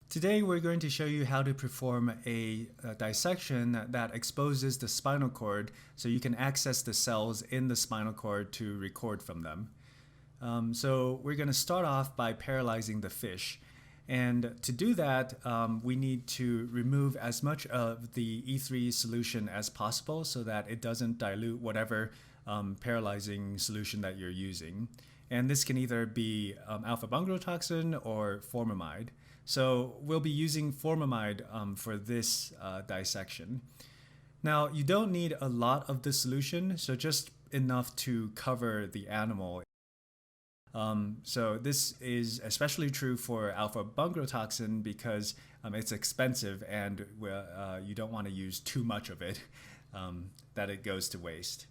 Today we're going to show you how to perform a dissection that exposes the spinal cord so you can access the cells in the spinal cord to record from them. So we're going to start off by paralyzing the fish. And to do that, we need to remove as much of the E3 solution as possible so that it doesn't dilute whatever paralyzing solution that you're using. And this can either be alpha bungarotoxin or formamide. So we'll be using formamide for this dissection. Now, you don't need a lot of the solution, so just enough to cover the animal. So this is especially true for alpha bungarotoxin because it's expensive and you don't want to use too much of it, that it goes to waste.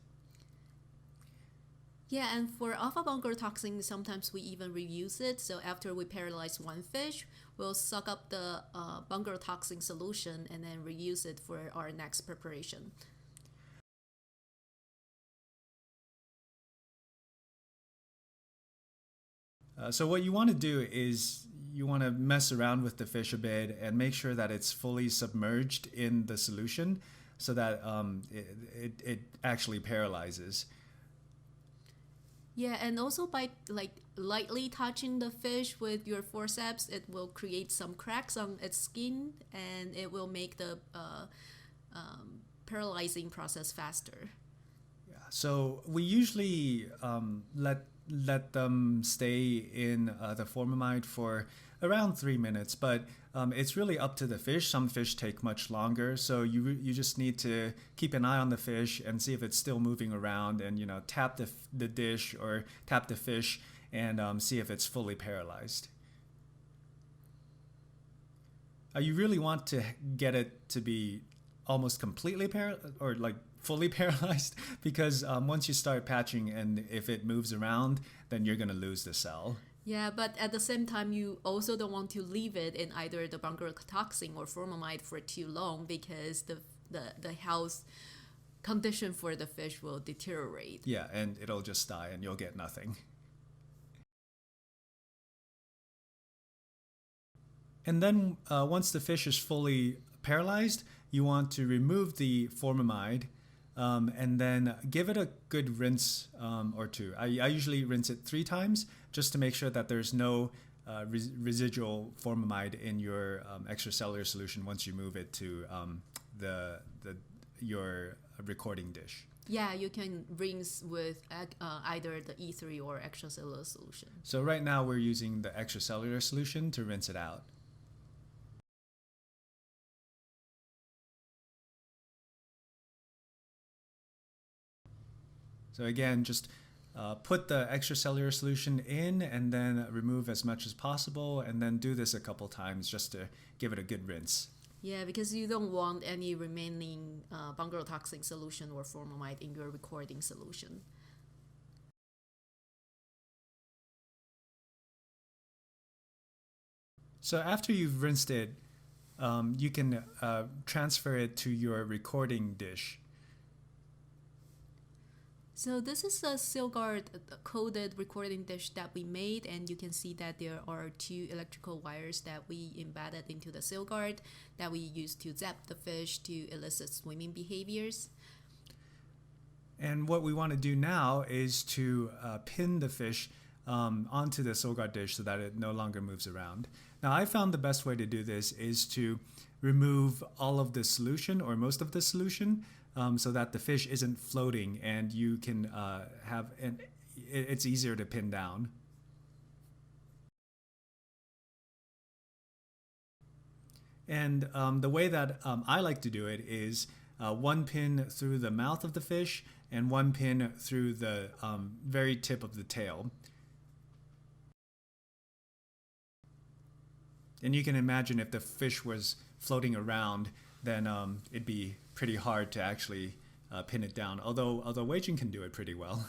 Yeah, and for alpha bungarotoxin, sometimes we even reuse it. So after we paralyze one fish, we'll suck up the bungarotoxin solution and then reuse it for our next preparation. So what you want to do is you want to mess around with the fish a bit and make sure that it's fully submerged in the solution so that it actually paralyzes. Yeah, and also by lightly touching the fish with your forceps, it will create some cracks on its skin and it will make the paralyzing process faster. Yeah, so we usually let them stay in the formamide for around 3 minutes, but it's really up to the fish. Some fish take much longer, so you just need to keep an eye on the fish and see if it's still moving around, and tap the dish or tap the fish and see if it's fully paralyzed. You really want to get it to be almost completely fully paralyzed, because once you start patching and if it moves around, then you're going to lose the cell. Yeah, but at the same time, you also don't want to leave it in either the bungarotoxin or formamide for too long, because the health condition for the fish will deteriorate. Yeah, and it'll just die and you'll get nothing. And then once the fish is fully paralyzed, you want to remove the formamide and then give it a good rinse or two. I usually rinse it 3 times just to make sure that there's no residual formamide in your extracellular solution once you move it to your recording dish. Yeah, you can rinse with either the E3 or extracellular solution. So right now we're using the extracellular solution to rinse it out. So again, just put the extracellular solution in and then remove as much as possible, and then do this a couple times just to give it a good rinse. Yeah, because you don't want any remaining bungarotoxin solution or formamide in your recording solution. So after you've rinsed it, you can transfer it to your recording dish. So this is a Silguard coded recording dish that we made, and you can see that there are 2 electrical wires that we embedded into the Silguard that we use to zap the fish to elicit swimming behaviors. And what we want to do now is to pin the fish onto the Silguard dish so that it no longer moves around. Now, I found the best way to do this is to remove all of the solution or most of the solution so that the fish isn't floating and you can it's easier to pin down. And the way that I like to do it is 1 pin through the mouth of the fish and 1 pin through the very tip of the tail. And you can imagine if the fish was floating around, then it'd be pretty hard to actually pin it down, although Wei-Jing can do it pretty well.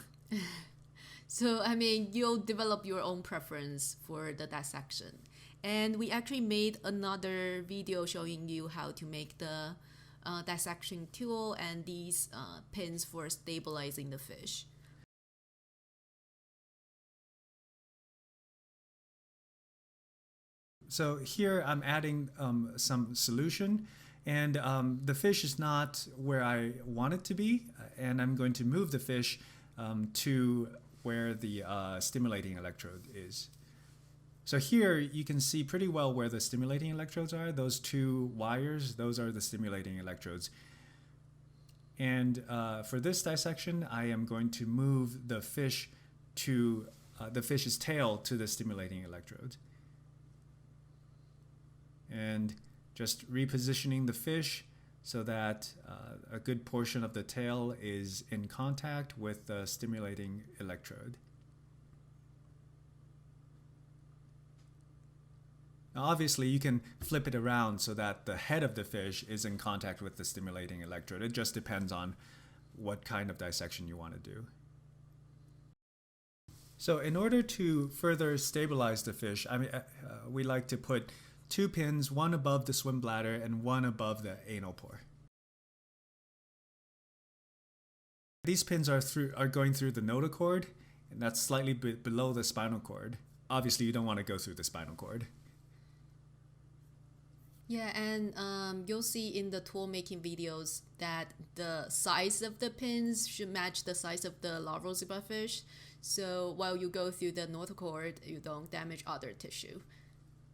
So, I mean, you'll develop your own preference for the dissection. And we actually made another video showing you how to make the dissection tool and these pins for stabilizing the fish. So here I'm adding some solution, and the fish is not where I want it to be, and I'm going to move the fish to where the stimulating electrode is. So here you can see pretty well where the stimulating electrodes are. Those two wires, those are the stimulating electrodes. And for this dissection, I am going to move the fish to the fish's tail to the stimulating electrode. And just repositioning the fish so that a good portion of the tail is in contact with the stimulating electrode. Now obviously you can flip it around so that the head of the fish is in contact with the stimulating electrode. It just depends on what kind of dissection you want to do. So in order to further stabilize the fish, we like to put 2 pins, one above the swim bladder and one above the anal pore. These pins are going through the notochord, and that's slightly below the spinal cord. Obviously you don't want to go through the spinal cord. Yeah, and you'll see in the tool making videos that the size of the pins should match the size of the larval zebrafish. So while you go through the notochord, you don't damage other tissue.